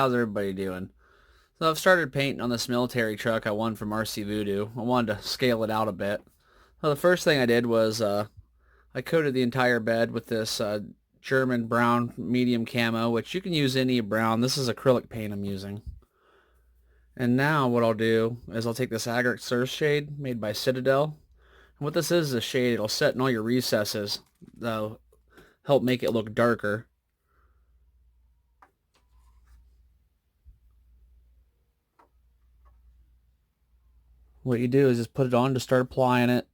how's everybody doing? So I've started painting on this military truck I won from RC Voodoo. I wanted to scale it out a bit. So the first thing I did was I coated the entire bed with this German brown medium camo, which you can use any brown. This is acrylic paint I'm using. And now what I'll do is I'll take this agate surf shade made by Citadel. And what this is a shade. It'll set in all your recesses. That'll help make it look darker. What you do is just put it on to start applying it.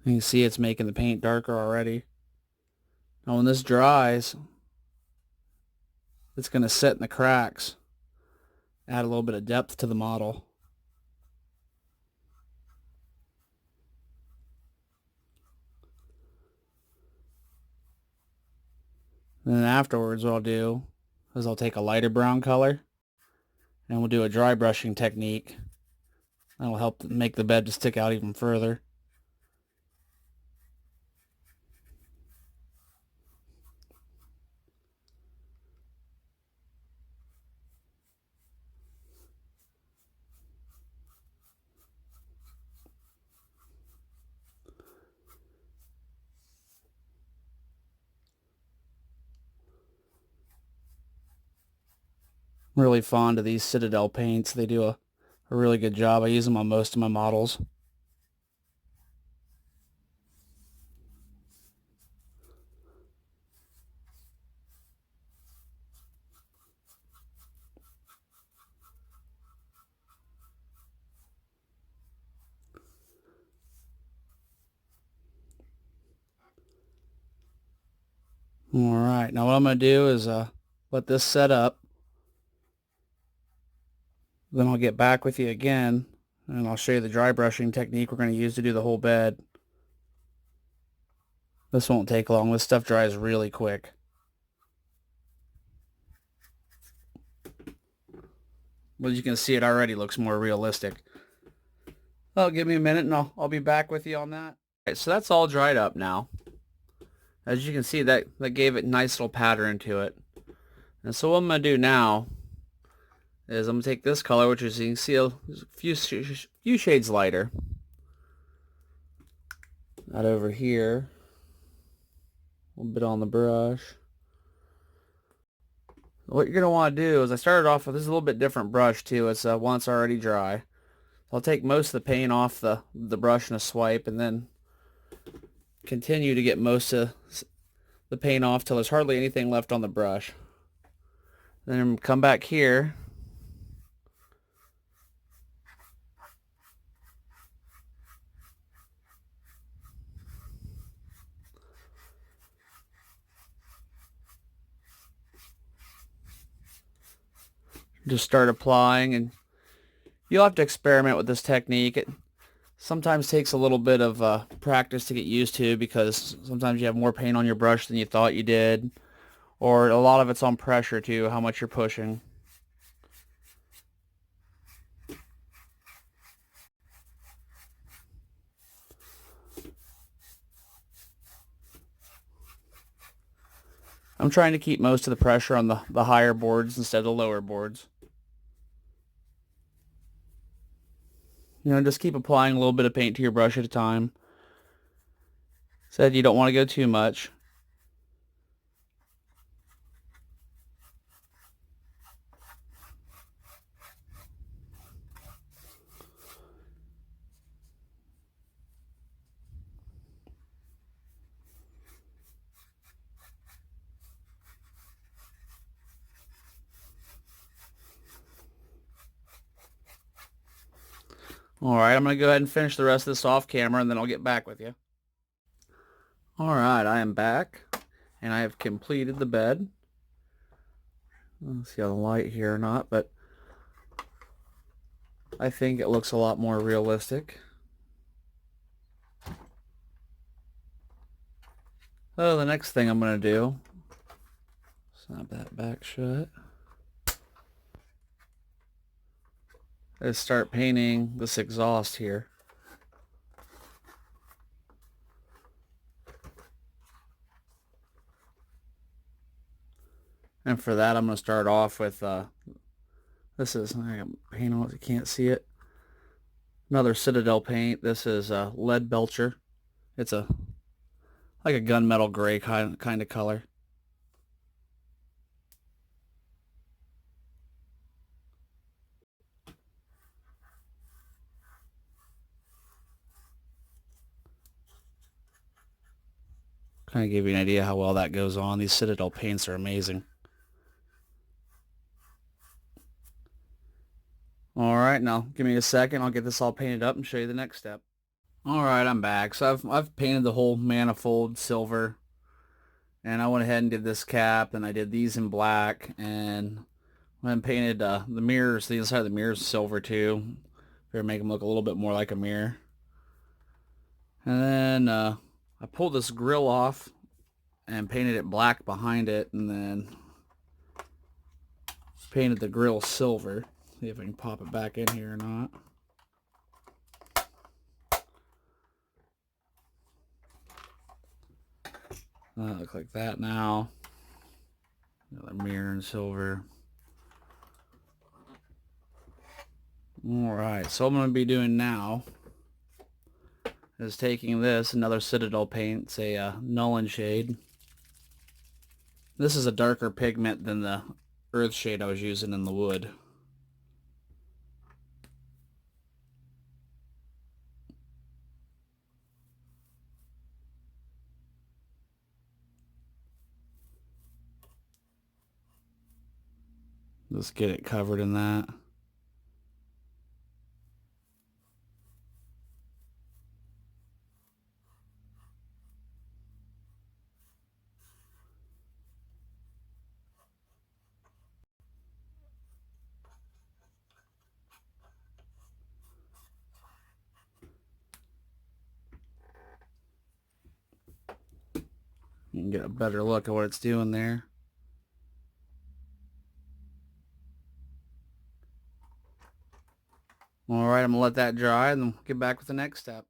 You can see it's making the paint darker already. Now when this dries, it's going to set in the cracks, add a little bit of depth to the model. And then afterwards what I'll do is I'll take a lighter brown color and we'll do a dry brushing technique. That'll help make the bed to stick out even further. I'm really fond of these Citadel paints. They do a really good job. I use them on most of my models. Alright, now what I'm going to do is let this set up. Then I'll get back with you again and I'll show you the dry brushing technique we're going to use to do the whole bed. This won't take long. This stuff dries really quick. Well, as you can see, it already looks more realistic. Well, give me a minute and I'll be back with you on that. All right, so that's all dried up now. As you can see, that gave it a nice little pattern to it. And so what I'm going to do now is I'm going to take this color, which is, you can see, a few shades lighter. That over here. A little bit on the brush. What you're going to want to do is, I started off with, this is a little bit different brush too. It's one that's already dry. I'll take most of the paint off the brush in a swipe and then continue to get most of the paint off till there's hardly anything left on the brush. Then come back here. Just start applying, and you'll have to experiment with this technique. It sometimes takes a little bit of practice to get used to, because sometimes you have more paint on your brush than you thought you did, or a lot of it's on pressure too, how much you're pushing. I'm trying to keep most of the pressure on the higher boards instead of the lower boards. You know, just keep applying a little bit of paint to your brush at a time. Said you don't want to go too much. Alright, I'm going to go ahead and finish the rest of this off camera, and then I'll get back with you. Alright, I am back, and I have completed the bed. Let's see on the light here or not, but I think it looks a lot more realistic. So the next thing I'm going to do, snap that back shut, is start painting this exhaust here. And for that, I'm going to start off with, this is, I got paint on it, you can't see it. Another Citadel paint. This is lead belcher. It's like a gunmetal gray kind of color. Kind of give you an idea how well that goes on. These Citadel paints are amazing. Alright, now give me a second. I'll get this all painted up and show you the next step. Alright, I'm back. So I've painted the whole manifold silver. And I went ahead and did this cap, and I did these in black, and went and painted the mirrors, the inside of the mirrors silver too. Better make them look a little bit more like a mirror. And then I pulled this grill off and painted it black behind it, and then painted the grill silver. See if I can pop it back in here or not. Look like that now. Another mirror in silver. Alright, so what I'm going to be doing now is taking this, another Citadel paint, it's a Nullen shade. This is a darker pigment than the earth shade I was using in the wood. Let's get it covered in that. You can get a better look at what it's doing there. Alright, I'm going to let that dry and then get back with the next step.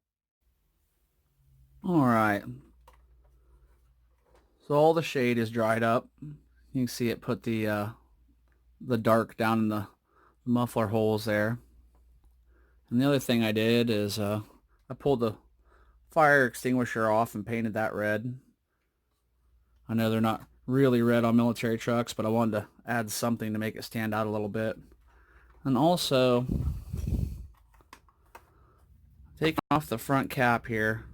Alright. So all the shade is dried up. You can see it put the dark down in the muffler holes there. And the other thing I did is I pulled the fire extinguisher off and painted that red. I know they're not really red on military trucks, but I wanted to add something to make it stand out a little bit. And also, taking off the front cap here,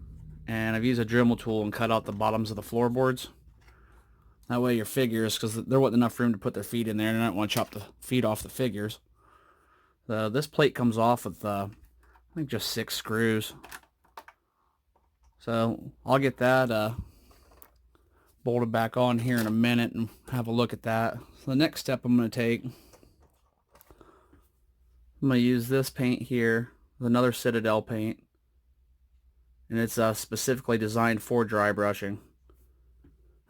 and I've used a Dremel tool and cut out the bottoms of the floorboards. That way your figures, because there wasn't enough room to put their feet in there, and I don't want to chop the feet off the figures. This plate comes off with, I think, just 6 screws. So I'll get that bolted back on here in a minute and have a look at that. So the next step I'm going to take, I'm going to use this paint here, another Citadel paint, and it's specifically designed for dry brushing.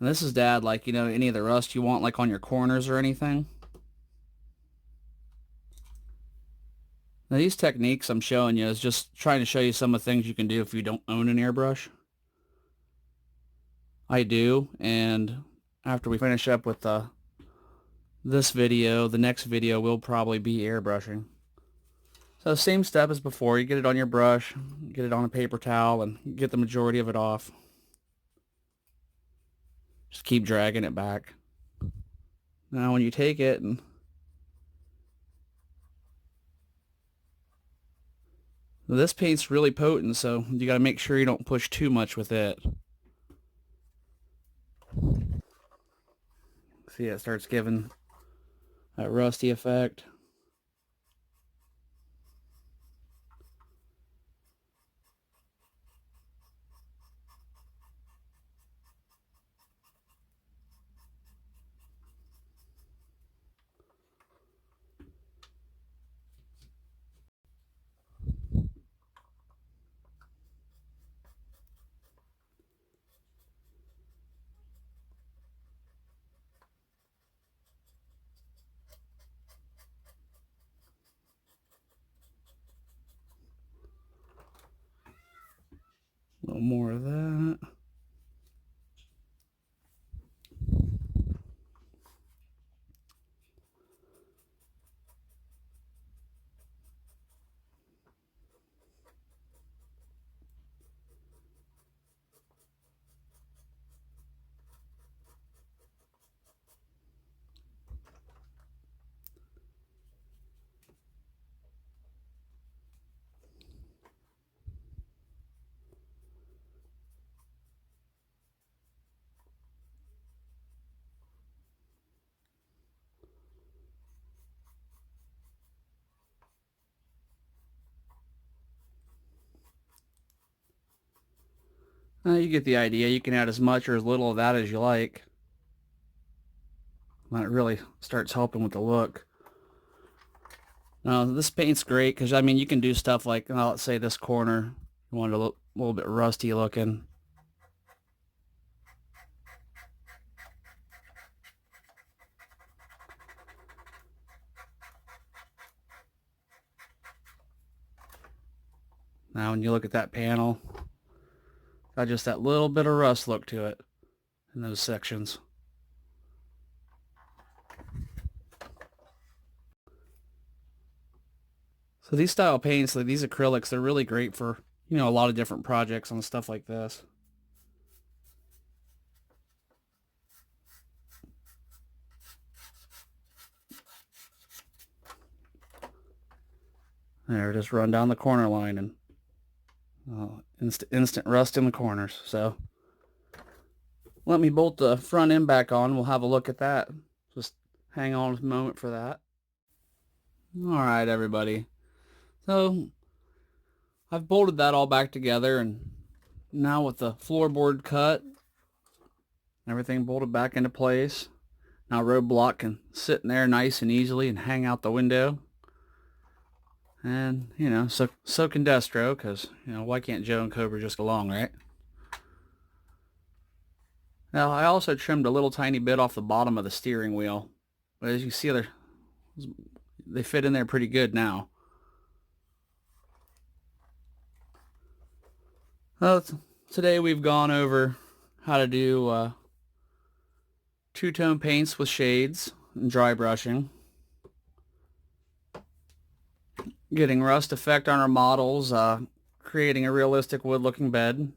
And this is Dad, like, you know, any of the rust you want, like on your corners or anything. Now these techniques I'm showing you is just trying to show you some of the things you can do if you don't own an airbrush. I do, and after we finish up with this video, the next video will probably be airbrushing. So same step as before, you get it on your brush, get it on a paper towel, and get the majority of it off. Just keep dragging it back. Now when you take it and this paint's really potent, so you got to make sure you don't push too much with it. See, it starts giving that rusty effect. little more of that. You get the idea. You can add as much or as little of that as you like. When it really starts helping with the look. Now, this paint's great because, I mean, you can do stuff like, let's say this corner, you want it a little bit rusty looking. Now, when you look at that panel, got just that little bit of rust look to it in those sections. So these style paints, like these acrylics, they're really great for, a lot of different projects on stuff like this. There, just run down the corner line and instant rust in the corners. So let me bolt the front end back on. We'll have a look at that. Just hang on a moment for that. All right, everybody. So I've bolted that all back together, and now with the floorboard cut, everything bolted back into place. Now roadblock can sit in there nice and easily and hang out the window. And, so can Destro, because, why can't Joe and Cobra just go along, right? Now, I also trimmed a little tiny bit off the bottom of the steering wheel. But as you see, they fit in there pretty good now. Well, today we've gone over how to do two-tone paints with shades and dry brushing. Getting rust effect on our models, creating a realistic wood-looking bed,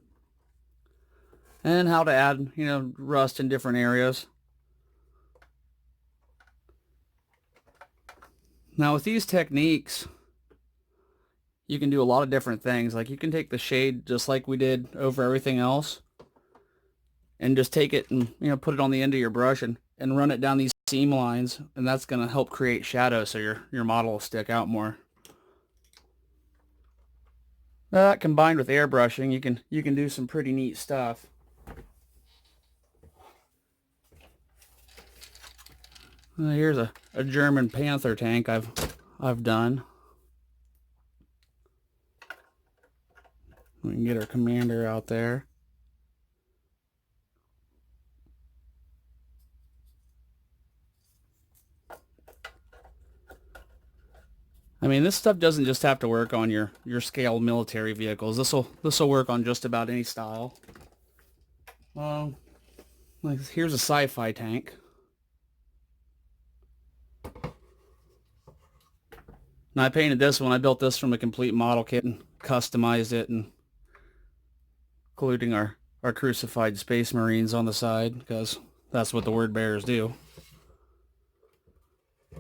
and how to add, rust in different areas. Now with these techniques, you can do a lot of different things. Like you can take the shade just like we did over everything else, and just take it and, put it on the end of your brush and run it down these seam lines, and that's going to help create shadow so your model will stick out more. That combined with airbrushing, you can do some pretty neat stuff. Here's a German Panther tank I've done. We can get our commander out there. I mean, this stuff doesn't just have to work on your scale military vehicles. This'll work on just about any style. Like here's a sci-fi tank. And I painted this one. I built this from a complete model kit and customized it, and including our crucified space marines on the side, because that's what the word bearers do.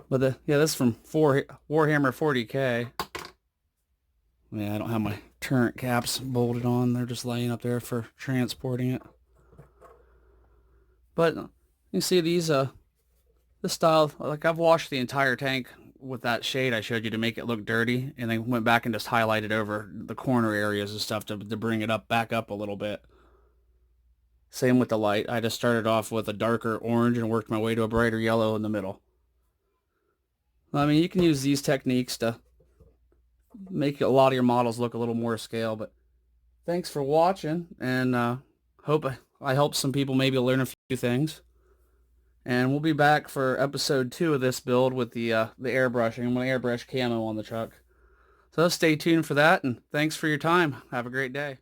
But this is from Warhammer 40K. Yeah, I don't have my turret caps bolted on. They're just laying up there for transporting it. But you see these, this style, like I've washed the entire tank with that shade I showed you to make it look dirty, and then went back and just highlighted over the corner areas and stuff to bring it back up a little bit. Same with the light. I just started off with a darker orange and worked my way to a brighter yellow in the middle. I mean, you can use these techniques to make a lot of your models look a little more scale. But thanks for watching, and hope I helped some people maybe learn a few things. And we'll be back for episode 2 of this build with the airbrushing. I'm going to airbrush camo on the truck. So stay tuned for that, and thanks for your time. Have a great day.